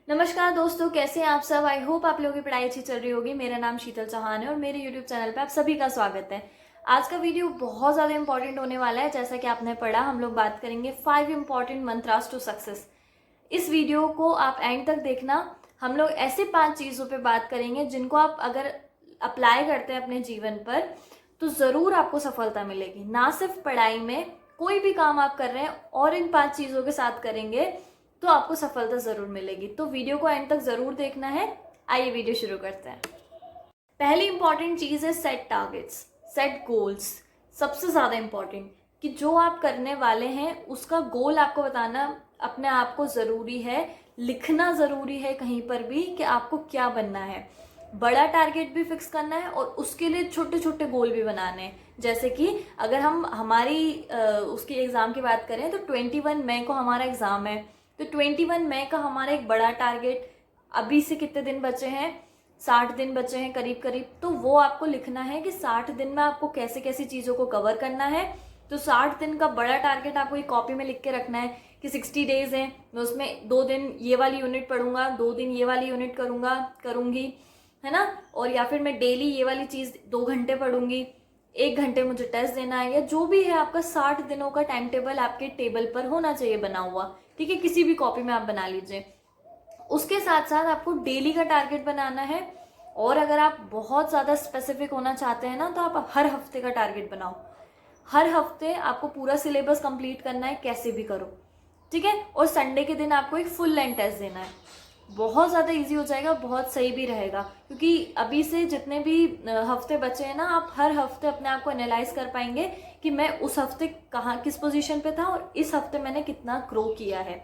नमस्कार दोस्तों, कैसे हैं आप सब। आई होप आप लोगों की पढ़ाई अच्छी चल रही होगी। मेरा नाम शीतल चौहान है और मेरे यूट्यूब चैनल पे आप सभी का स्वागत है। आज का वीडियो बहुत ज़्यादा इंपॉर्टेंट होने वाला है। जैसा कि आपने पढ़ा, हम लोग बात करेंगे 5 इंपॉर्टेंट मंत्रास टू सक्सेस। इस वीडियो को आप एंड तक देखना। हम लोग ऐसे 5 चीज़ों पे बात करेंगे जिनको आप अगर अप्लाई करते हैं अपने जीवन पर तो ज़रूर आपको सफलता मिलेगी। ना सिर्फ पढ़ाई में, कोई भी काम आप कर रहे हैं और इन 5 चीज़ों के साथ करेंगे तो आपको सफलता ज़रूर मिलेगी। तो वीडियो को एंड तक ज़रूर देखना है। आइए वीडियो शुरू करते हैं। पहली इंपॉर्टेंट चीज़ है सेट टारगेट्स, सेट गोल्स। सबसे ज़्यादा इंपॉर्टेंट कि जो आप करने वाले हैं उसका गोल आपको बताना अपने आप को ज़रूरी है। लिखना ज़रूरी है कहीं पर भी कि आपको क्या बनना है। बड़ा टारगेट भी फिक्स करना है और उसके लिए छोटे छोटे गोल भी बनाने हैं। जैसे कि अगर हम हमारी उसकी एग्ज़ाम की बात करें तो 21 मई को हमारा एग्ज़ाम है। तो 21 मई का हमारा एक बड़ा टारगेट, अभी से कितने दिन बचे हैं, 60 दिन बचे हैं करीब करीब। तो वो आपको लिखना है कि 60 दिन में आपको कैसे कैसी चीज़ों को कवर करना है। तो 60 दिन का बड़ा टारगेट आपको एक कॉपी में लिख के रखना है कि 60 डेज हैं, मैं उसमें 2 दिन ये वाली यूनिट पढ़ूंगा, 2 दिन ये वाली यूनिट करूंगी, है ना। और या फिर मैं डेली ये वाली चीज़ 2 घंटे पढ़ूंगी, 1 घंटे मुझे टेस्ट देना है, या जो भी है आपका 60 दिनों का टाइम टेबल आपके टेबल पर होना चाहिए बना हुआ। ठीक है, किसी भी कॉपी में आप बना लीजिए। उसके साथ साथ आपको डेली का टारगेट बनाना है। और अगर आप बहुत ज़्यादा स्पेसिफिक होना चाहते हैं ना तो आप हर हफ्ते का टारगेट बनाओ। हर हफ्ते आपको पूरा सिलेबस कंप्लीट करना है, कैसे भी करो। ठीक है, और संडे के दिन आपको एक फुल लेंथ टेस्ट देना है। बहुत ज़्यादा इजी हो जाएगा, बहुत सही भी रहेगा, क्योंकि अभी से जितने भी हफ्ते बचे हैं ना, आप हर हफ्ते अपने आप को एनालाइज कर पाएंगे कि मैं उस हफ्ते कहाँ किस पोजीशन पे था और इस हफ्ते मैंने कितना ग्रो किया है।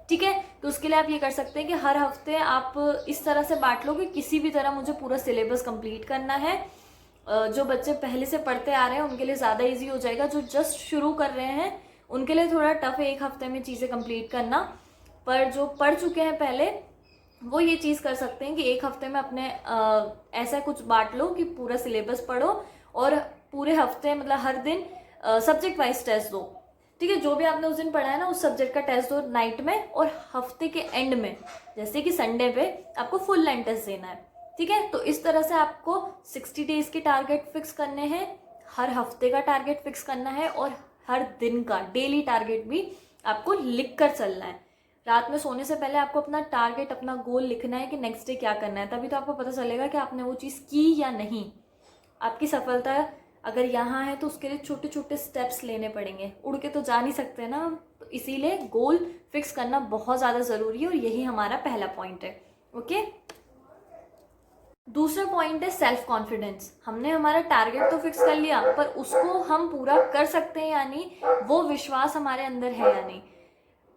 ठीक है, तो उसके लिए आप ये कर सकते हैं कि हर हफ्ते आप इस तरह से बांट लो कि किसी भी तरह मुझे पूरा सिलेबस कंप्लीट करना है। जो बच्चे पहले से पढ़ते आ रहे हैं उनके लिए ज़्यादा इजी हो जाएगा। जो जस्ट शुरू कर रहे हैं उनके लिए थोड़ा टफ है एक हफ्ते में चीज़ें कंप्लीट करना। पर जो पढ़ चुके हैं पहले, वो ये चीज़ कर सकते हैं कि एक हफ्ते में अपने ऐसा कुछ बांट लो कि पूरा सिलेबस पढ़ो और पूरे हफ्ते मतलब हर दिन सब्जेक्ट वाइज टेस्ट दो। ठीक है, जो भी आपने उस दिन पढ़ा है ना उस सब्जेक्ट का टेस्ट दो नाइट में, और हफ्ते के एंड में जैसे कि संडे पे आपको फुल लाइन टेस्ट देना है। ठीक है, तो इस तरह से आपको 60 डेज के टारगेट फिक्स करने हैं, हर हफ्ते का टारगेट फिक्स करना है और हर दिन का डेली टारगेट भी आपको लिख कर चलना है। रात में सोने से पहले आपको अपना टारगेट, अपना गोल लिखना है कि नेक्स्ट डे क्या करना है। तभी तो आपको पता चलेगा कि आपने वो चीज़ की या नहीं। आपकी सफलता अगर यहाँ है तो उसके लिए छोटे छोटे स्टेप्स लेने पड़ेंगे। उड़ के तो जा नहीं सकते ना, तो इसीलिए गोल फिक्स करना बहुत ज़्यादा ज़रूरी है और यही हमारा पहला पॉइंट है। ओके, दूसरा पॉइंट है सेल्फ कॉन्फिडेंस। हमने हमारा टारगेट तो फिक्स कर लिया, पर उसको हम पूरा कर सकते हैं या नहीं, वो विश्वास हमारे अंदर है या नहीं।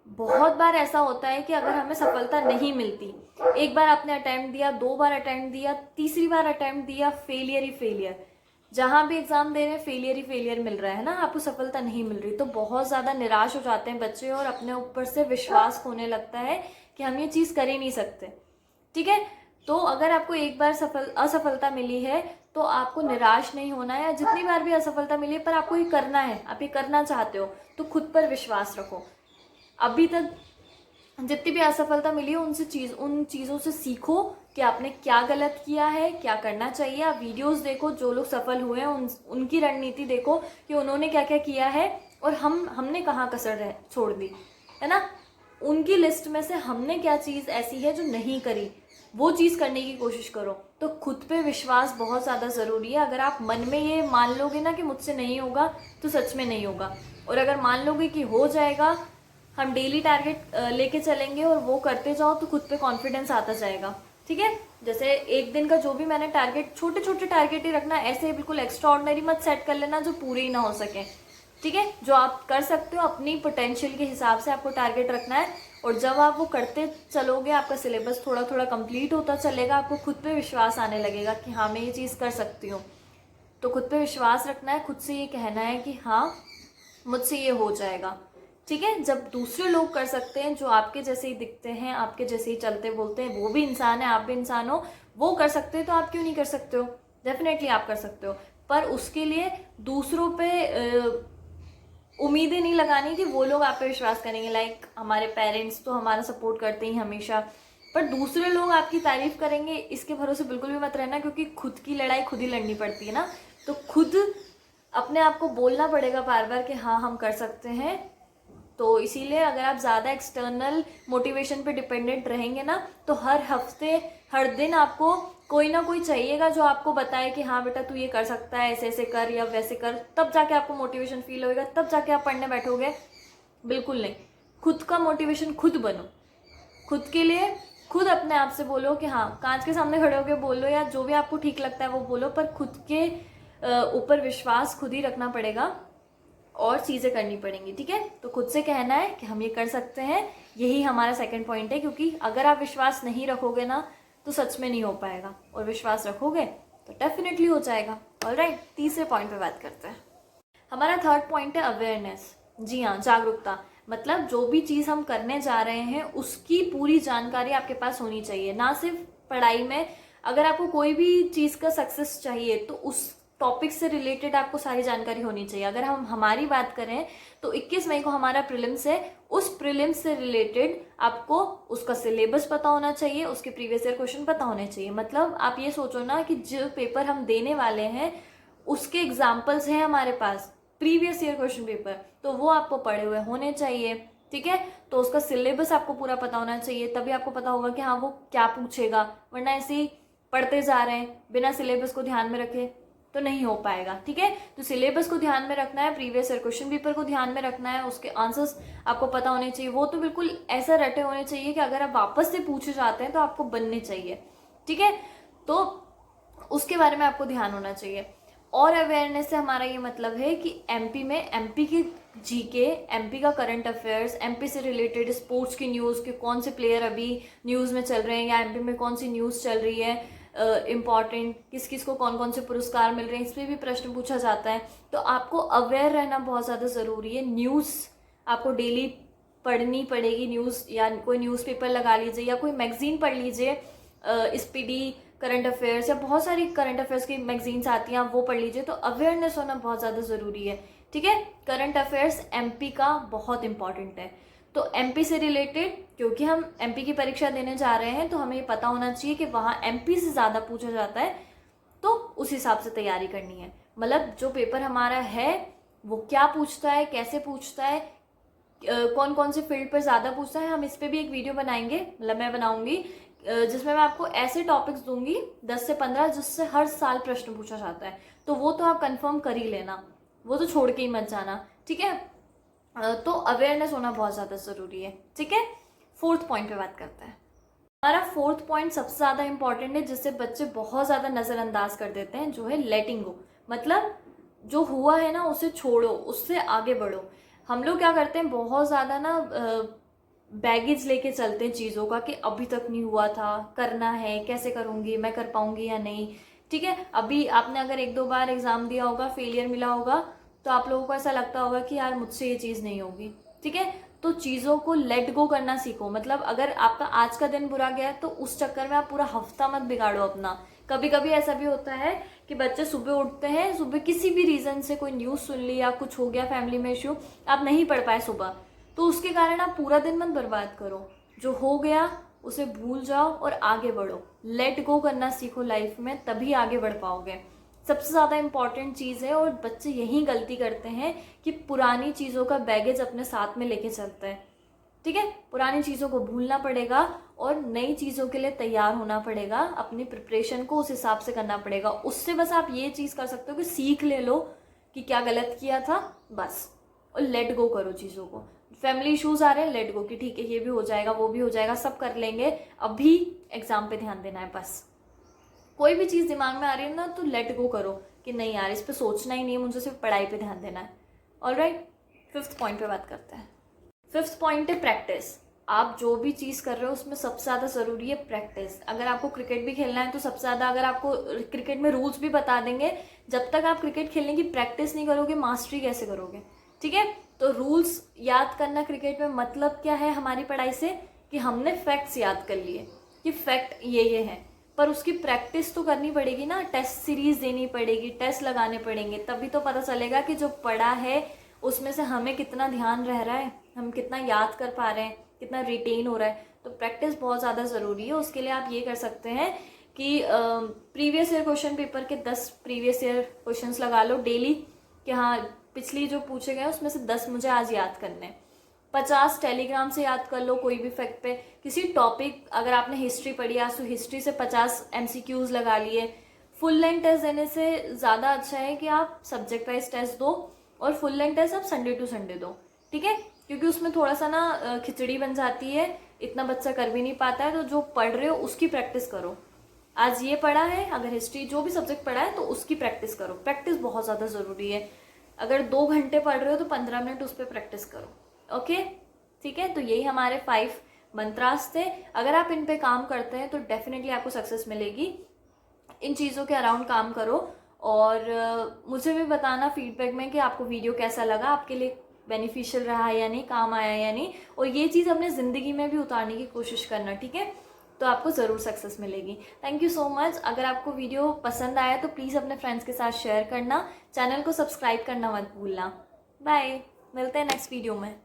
बहुत बार ऐसा होता है कि अगर हमें सफलता नहीं मिलती, एक बार आपने अटेम्प्ट दिया, 2 बार अटेम्प्ट दिया, तीसरी बार अटेम्प्ट दिया, फेलियर ही फेलियर। जहां भी एग्जाम दे रहे हैं फेलियर ही फेलियर मिल रहा है ना, आपको सफलता नहीं मिल रही, तो बहुत ज़्यादा निराश हो जाते हैं बच्चे और अपने ऊपर से विश्वास खोने लगता है कि हम ये चीज़ कर ही नहीं सकते। ठीक है, तो अगर आपको एक बार असफलता मिली है तो आपको निराश नहीं होना है। जितनी बार भी असफलता मिली है पर आपको ये करना है, आप ये करना चाहते हो, तो खुद पर विश्वास रखो। अभी तक जितनी भी असफलता मिली है उन चीज़ों से सीखो कि आपने क्या गलत किया है, क्या करना चाहिए। आप वीडियोस देखो, जो लोग सफल हुए हैं उनकी रणनीति देखो कि उन्होंने क्या क्या किया है और हमने कहाँ कसर छोड़ दी, है ना। उनकी लिस्ट में से हमने क्या चीज़ ऐसी है जो नहीं करी, वो चीज़ करने की कोशिश करो। तो खुद पे विश्वास बहुत ज़्यादा ज़रूरी है। अगर आप मन में ये मान लोगे ना कि मुझसे नहीं होगा, तो सच में नहीं होगा। और अगर मान लोगे कि हो जाएगा, हम डेली टारगेट लेके चलेंगे और वो करते जाओ, तो खुद पे कॉन्फिडेंस आता जाएगा। ठीक है, जैसे एक दिन का जो भी मैंने टारगेट, छोटे छोटे टारगेट ही रखना, ऐसे बिल्कुल एक्स्ट्रा ऑर्डिनरी मत सेट कर लेना जो पूरे ही ना हो सके। ठीक है, जो आप कर सकते हो अपनी पोटेंशियल के हिसाब से आपको टारगेट रखना है। और जब आप वो करते चलोगे, आपका सिलेबस थोड़ा थोड़ा कंप्लीट होता चलेगा, आपको खुद पे विश्वास आने लगेगा कि हाँ मैं ये चीज़ कर सकती हूँ। तो खुद पे विश्वास रखना है, खुद से ये कहना है कि हाँ मुझसे ये हो जाएगा। ठीक है, जब दूसरे लोग कर सकते हैं जो आपके जैसे ही दिखते हैं, आपके जैसे ही चलते बोलते हैं, वो भी इंसान है, आप भी इंसान हो, वो कर सकते हैं, तो आप क्यों नहीं कर सकते हो। डेफिनेटली आप कर सकते हो, पर उसके लिए दूसरों पे उम्मीदें नहीं लगानी कि वो लोग आप पे विश्वास करेंगे। लाइक हमारे पेरेंट्स तो हमारा सपोर्ट करते ही हमेशा, पर दूसरे लोग आपकी तारीफ करेंगे इसके भरोसे बिल्कुल भी मत रहना, क्योंकि खुद की लड़ाई खुद ही लड़नी पड़ती है ना। तो खुद अपने आप को बोलना पड़ेगा बार बार कि हाँ हम कर सकते हैं। तो इसीलिए अगर आप ज़्यादा एक्सटर्नल मोटिवेशन पे डिपेंडेंट रहेंगे ना, तो हर हफ्ते हर दिन आपको कोई ना कोई चाहिएगा जो आपको बताए कि हाँ बेटा तू ये कर सकता है, ऐसे ऐसे कर या वैसे कर, तब जाके आपको मोटिवेशन फील होएगा, तब जाके आप पढ़ने बैठोगे। बिल्कुल नहीं, खुद का मोटिवेशन खुद बनो, खुद के लिए खुद अपने आप से बोलो कि हाँ, कांच के सामने खड़े होकर बोलो या जो भी आपको ठीक लगता है वो बोलो, पर खुद के ऊपर विश्वास खुद ही रखना पड़ेगा और चीज़ें करनी पड़ेंगी। ठीक है, तो खुद से कहना है कि हम ये कर सकते हैं, यही हमारा सेकंड पॉइंट है। क्योंकि अगर आप विश्वास नहीं रखोगे ना तो सच में नहीं हो पाएगा, और विश्वास रखोगे तो डेफिनेटली हो जाएगा। ऑलराइट, तीसरे पॉइंट पे बात करते हैं। हमारा थर्ड पॉइंट है अवेयरनेस। जी हाँ, जागरूकता। मतलब जो भी चीज़ हम करने जा रहे हैं उसकी पूरी जानकारी आपके पास होनी चाहिए। ना सिर्फ पढ़ाई में, अगर आपको कोई भी चीज़ का सक्सेस चाहिए तो उस टॉपिक से रिलेटेड आपको सारी जानकारी होनी चाहिए। अगर हम हमारी बात करें तो 21 मई को हमारा प्रीलिम्स है, उस प्रीलिम्स से रिलेटेड आपको उसका सिलेबस पता होना चाहिए, उसके प्रीवियस ईयर क्वेश्चन पता होने चाहिए। मतलब आप ये सोचो ना कि जो पेपर हम देने वाले हैं उसके एग्जाम्पल्स हैं हमारे पास, प्रीवियस ईयर क्वेश्चन पेपर, तो वो आपको पढ़े हुए होने चाहिए। ठीक है, तो उसका सिलेबस आपको पूरा पता होना चाहिए, तभी आपको पता होगा कि हाँ वो क्या पूछेगा। वरना ऐसे ही पढ़ते जा रहे हैं बिना सिलेबस को ध्यान में रखे तो नहीं हो पाएगा। ठीक है, तो सिलेबस को ध्यान में रखना है, प्रीवियस ईयर क्वेश्चन पेपर को ध्यान में रखना है, उसके आंसर्स आपको पता होने चाहिए। वो तो बिल्कुल ऐसा रटे होने चाहिए कि अगर आप वापस से पूछे जाते हैं तो आपको बनने चाहिए। ठीक है, तो उसके बारे में आपको ध्यान होना चाहिए। और अवेयरनेस से हमारा ये मतलब है कि एमपी में एमपी की जीके, एमपी का करंट अफेयर्स, एमपी से रिलेटेड स्पोर्ट्स की न्यूज़ के कौन से प्लेयर अभी न्यूज़ में चल रहे हैं या एमपी में कौन सी न्यूज़ चल रही है इम्पॉर्टेंट, किस किस को कौन कौन से पुरस्कार मिल रहे हैं, इस पर भी प्रश्न पूछा जाता है। तो आपको अवेयर रहना बहुत ज़्यादा ज़रूरी है। न्यूज़ आपको डेली पढ़नी पड़ेगी, न्यूज़ या कोई न्यूज़पेपर लगा लीजिए या कोई मैगजीन पढ़ लीजिए, स्पीडी करंट अफेयर्स या बहुत सारी करंट अफेयर्स की मैगजीन्स आती हैं, आप वो पढ़ लीजिए। तो अवेयरनेस होना बहुत ज़्यादा ज़रूरी है। ठीक है, करंट अफेयर्स एमपी का बहुत इंपॉर्टेंट है। तो एमपी से रिलेटेड, क्योंकि हम एमपी की परीक्षा देने जा रहे हैं तो हमें ये पता होना चाहिए कि वहाँ एमपी से ज़्यादा पूछा जाता है, तो उस हिसाब से तैयारी करनी है। मतलब जो पेपर हमारा है वो क्या पूछता है, कैसे पूछता है, कौन कौन से फील्ड पर ज़्यादा पूछता है, हम इस पर भी एक वीडियो बनाएंगे, मतलब मैं बनाऊंगी, जिसमें मैं आपको ऐसे टॉपिक्स दूंगी 10 से 15 जिससे हर साल प्रश्न पूछा जाता है। तो वो तो आप कंफर्म कर ही लेना, वो तो छोड़ के ही मत जाना। ठीक है, तो अवेयरनेस होना बहुत ज़्यादा ज़रूरी है। ठीक है, फोर्थ पॉइंट पे बात करते हैं। हमारा फोर्थ पॉइंट सबसे ज़्यादा इंपॉर्टेंट है, जिससे बच्चे बहुत ज़्यादा नज़रअंदाज कर देते हैं, जो है लेटिंग गो। मतलब जो हुआ है ना उसे छोड़ो, उससे आगे बढ़ो। हम लोग क्या करते हैं, बहुत ज़्यादा ना बैगेज लेके चलते हैं चीज़ों का कि अभी तक नहीं हुआ था, करना है, कैसे करूँगी, मैं कर पाऊँगी या नहीं। ठीक है, अभी आपने अगर 1-2 बार एग्ज़ाम दिया होगा, फेलियर मिला होगा, तो आप लोगों को ऐसा लगता होगा कि यार मुझसे ये चीज़ नहीं होगी। ठीक है, तो चीज़ों को लेट गो करना सीखो। मतलब अगर आपका आज का दिन बुरा गया तो उस चक्कर में आप पूरा हफ्ता मत बिगाड़ो अपना। कभी कभी ऐसा भी होता है कि बच्चे सुबह उठते हैं, सुबह किसी भी रीज़न से कोई न्यूज़ सुन ली या कुछ हो गया फैमिली में इशू, आप नहीं पढ़ पाए सुबह, तो उसके कारण आप पूरा दिन मत बर्बाद करो। जो हो गया उसे भूल जाओ और आगे बढ़ो। लेट गो करना सीखो लाइफ में, तभी आगे बढ़ पाओगे। सबसे ज़्यादा इम्पॉर्टेंट चीज़ है, और बच्चे यही गलती करते हैं कि पुरानी चीज़ों का बैगेज अपने साथ में लेके चलते हैं। ठीक है, पुरानी चीज़ों को भूलना पड़ेगा और नई चीज़ों के लिए तैयार होना पड़ेगा, अपनी प्रिपरेशन को उस हिसाब से करना पड़ेगा। उससे बस आप ये चीज़ कर सकते हो कि सीख ले लो कि क्या गलत किया था बस, और लेट गो करो चीज़ों को। फैमिली इश्यूज आ रहे हैं, लेट गो कि ठीक है ये भी हो जाएगा, वो भी हो जाएगा, सब कर लेंगे, अभी एग्जाम पे ध्यान देना है बस। कोई भी चीज़ दिमाग में आ रही है ना तो लेट गो करो कि नहीं यार इस पे सोचना ही नहीं है, मुझे सिर्फ पढ़ाई पे ध्यान देना है। ऑलराइट, फिफ्थ पॉइंट पे बात करते हैं। फिफ्थ पॉइंट है प्रैक्टिस। आप जो भी चीज़ कर रहे हो उसमें सबसे ज़्यादा ज़रूरी है प्रैक्टिस। अगर आपको क्रिकेट भी खेलना है तो सबसे ज़्यादा, अगर आपको क्रिकेट में रूल्स भी बता देंगे, जब तक आप क्रिकेट खेलने की प्रैक्टिस नहीं करोगे मास्टरी कैसे करोगे। ठीक है, तो रूल्स याद करना क्रिकेट में मतलब क्या है हमारी पढ़ाई से, कि हमने फैक्ट्स याद कर लिए कि फैक्ट ये हैं, पर उसकी प्रैक्टिस तो करनी पड़ेगी ना, टेस्ट सीरीज देनी पड़ेगी, टेस्ट लगाने पड़ेंगे, तभी तो पता चलेगा कि जो पढ़ा है उसमें से हमें कितना ध्यान रह रहा है, हम कितना याद कर पा रहे हैं। कितना रिटेन हो रहा है। तो प्रैक्टिस बहुत ज़्यादा ज़रूरी है। उसके लिए आप ये कर सकते हैं कि प्रीवियस ईयर क्वेश्चन पेपर के 10 प्रीवियस ईयर क्वेश्चंस लगा लो डेली, कि हाँ पिछली जो पूछे गए उसमें से 10 मुझे आज याद करने हैं। 50 टेलीग्राम से याद कर लो कोई भी फैक्ट पे। किसी टॉपिक, अगर आपने हिस्ट्री पढ़ी आज तो हिस्ट्री से 50 MCQs लगा लिए। फुल लेंथ टेस्ट देने से ज़्यादा अच्छा है कि आप सब्जेक्ट वाइज टेस्ट दो, और फुल लेंथ टेस्ट आप संडे टू संडे दो, ठीक है। क्योंकि उसमें थोड़ा सा ना खिचड़ी बन जाती है, इतना बच्चा कर भी नहीं पाता है। तो जो पढ़ रहे हो उसकी प्रैक्टिस करो। आज ये पढ़ा है, अगर हिस्ट्री जो भी सब्जेक्ट पढ़ा है तो उसकी प्रैक्टिस करो। प्रैक्टिस बहुत ज़्यादा ज़रूरी है। अगर 2 घंटे पढ़ रहे हो तो 15 मिनट उस पर प्रैक्टिस करो। ओके, ठीक है। तो यही हमारे 5 मंत्रास थे। अगर आप इन पे काम करते हैं तो डेफिनेटली आपको सक्सेस मिलेगी। इन चीज़ों के अराउंड काम करो, और मुझे भी बताना फीडबैक में कि आपको वीडियो कैसा लगा, आपके लिए बेनिफिशियल रहा या नहीं, काम आया या नहीं। और ये चीज़ अपने ज़िंदगी में भी उतारने की कोशिश करना, ठीक है। तो आपको ज़रूर सक्सेस मिलेगी। Thank you so much. अगर आपको वीडियो पसंद आया तो प्लीज़ अपने फ्रेंड्स के साथ शेयर करना। चैनल को सब्सक्राइब करना मत भूलना। बाय, मिलते हैं नेक्स्ट वीडियो में।